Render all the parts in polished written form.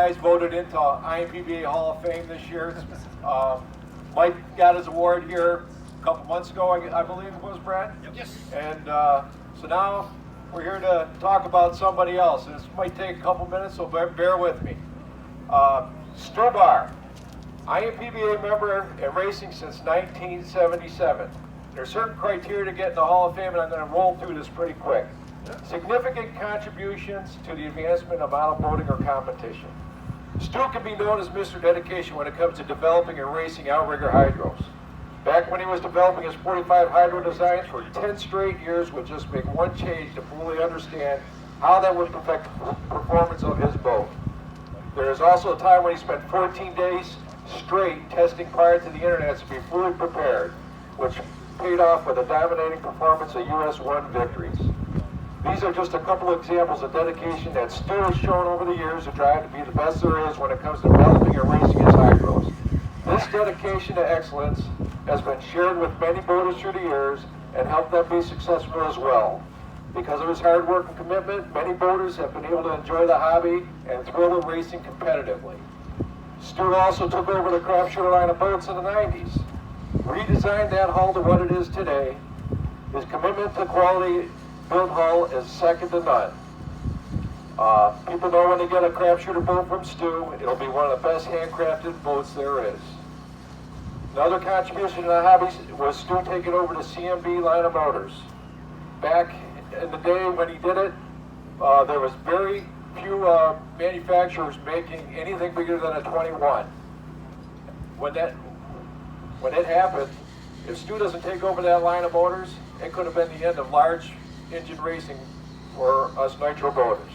guys voted into IMPBA Hall of Fame this year. Mike got his award here a couple months ago, I believe it was, Brad? Yep. Yes. And so now we're here to talk about somebody else. This might take a couple minutes, so bear with me. Stu HOF, IMPBA member in racing since 1977. There's certain criteria to get in the Hall of Fame, and I'm going to roll through this pretty quick. Significant contributions to the advancement of model boating or competition. Stu can be known as Mr. Dedication when it comes to developing and racing outrigger hydros. Back when he was developing his 45 hydro designs for 10 straight years would just make one change to fully understand how that would affect the performance of his boat. There is also a time when he spent 14 days straight testing prior to the internet to be fully prepared, which paid off with a dominating performance of US 1 victories. These are just a couple of examples of dedication that Stu has shown over the years to try to be the best there is when it comes to developing and racing his hydros. This dedication to excellence has been shared with many boaters through the years and helped them be successful as well. Because of his hard work and commitment, many boaters have been able to enjoy the hobby and thrill of racing competitively. Stu also took over the craft shore line of boats in the 90s, redesigned that hull to what it is today. His commitment to quality built hull is second to none. People know when they get a craft shooter boat from Stu, it'll be one of the best handcrafted boats there is. Another contribution to the hobby was Stu taking over the CMB line of motors. Back in the day when he did it, there was very few manufacturers making anything bigger than a 21. When it happened, if Stu doesn't take over that line of motors, it could have been the end of large engine racing for us nitro boaters.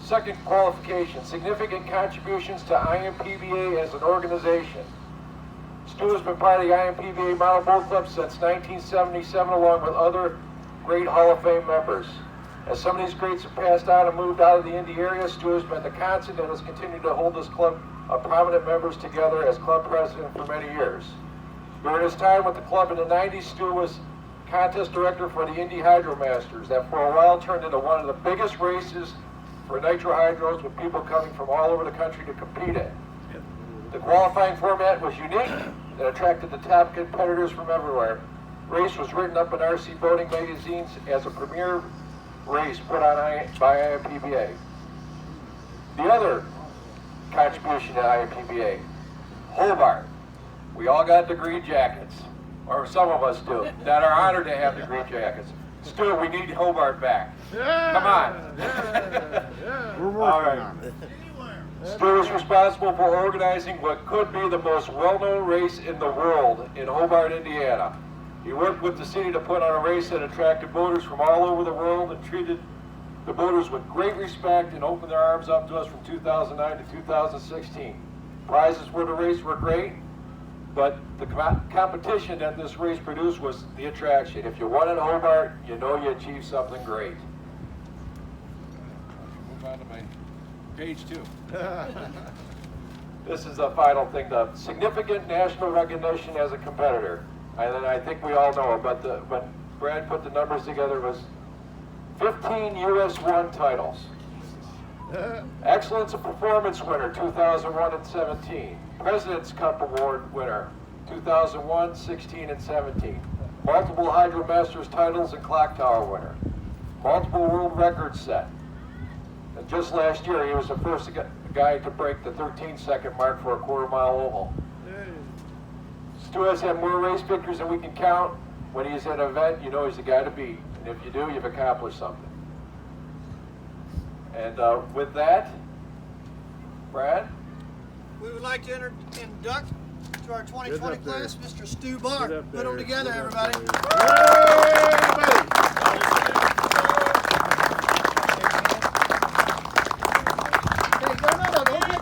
Second qualification, significant contributions to IMPBA as an organization. Stu has been part of the IMPBA Model Boat Club since 1977 along with other great Hall of Fame members. As some of these greats have passed on and moved out of the Indy area, Stu has been the constant and has continued to hold this club of prominent members together as club president for many years. During his time with the club in the 90s, Stu was contest director for the Indy Hydro Masters that for a while turned into one of the biggest races for nitro hydros with people coming from all over the country to compete in. The qualifying format was unique and attracted the top competitors from everywhere. Race was written up in RC boating magazines as a premier race put on by IMPBA. The other contribution to IMPBA, Hobart. We all got degree jackets, or some of us do, that are honored to have degree jackets. Stu, we need Hobart back. Yeah, come on. Yeah. We're working all right. on it. Stu is responsible for organizing what could be the most well-known race in the world in Hobart, Indiana. He worked with the city to put on a race that attracted boaters from all over the world and treated the boaters with great respect and opened their arms up to us from 2009 to 2016. Prizes for the race were great, but the competition that this race produced was the attraction. If you won in Hobart, you know you achieved something great. Move on to my page 2. This is the final thing, the significant national recognition as a competitor. And I think we all know it, but when Brad put the numbers together, it was 15 US 1 titles. Excellence of Performance winner, 2001 and 17. President's Cup Award winner, 2001, 16, and 17. Multiple Hydro Masters titles and Clock Tower winner. Multiple world records set. And just last year, he was the first guy to break the 13-second mark for a quarter-mile oval. Stu has had more race victories than we can count. When he's at an event, you know he's the guy to beat. And if you do, you've accomplished something. And with that, Brad? We would like to induct to our 2020 class, Mr. Stu HOF. Put them together, everybody. Hey,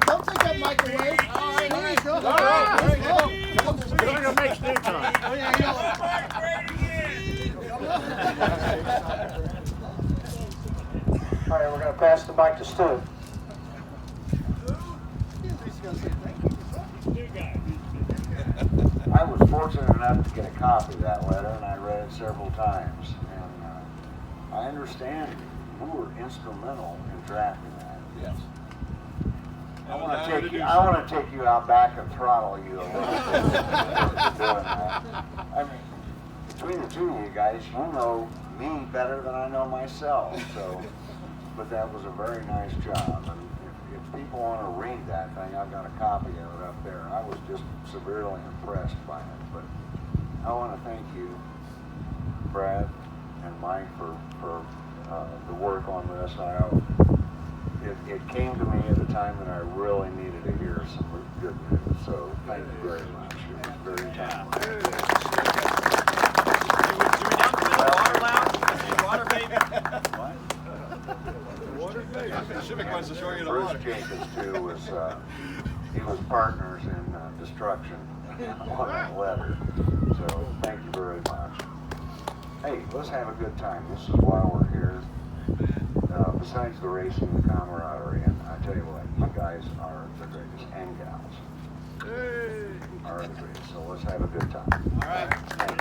don't take that microwave. We're going to make Stu time. Oh, All right, we're going to pass the mic to Stu. I was fortunate enough to get a copy of that letter, and I read it several times. And I understand you were instrumental in drafting that. Yes. I want to take you out back and throttle you a little bit for doing that. I mean, between the two of you guys, you know me better than I know myself. So, but that was a very nice job. And if people want to read that thing, I've got a copy of it up there. I was just severely impressed by it. But I want to thank you, Brad and Mike, for the work on this. It came to me at a time that I really needed to hear some good news. So thank you very much. It was very timely. Bruce Jenkins too was he was partners in destruction on that letter. So thank you very much. Hey, let's have a good time. This is why we're here. Besides the racing, the camaraderie, and I tell you what, you guys are the greatest, and gals are the greatest. So let's have a good time. All right. Thank you.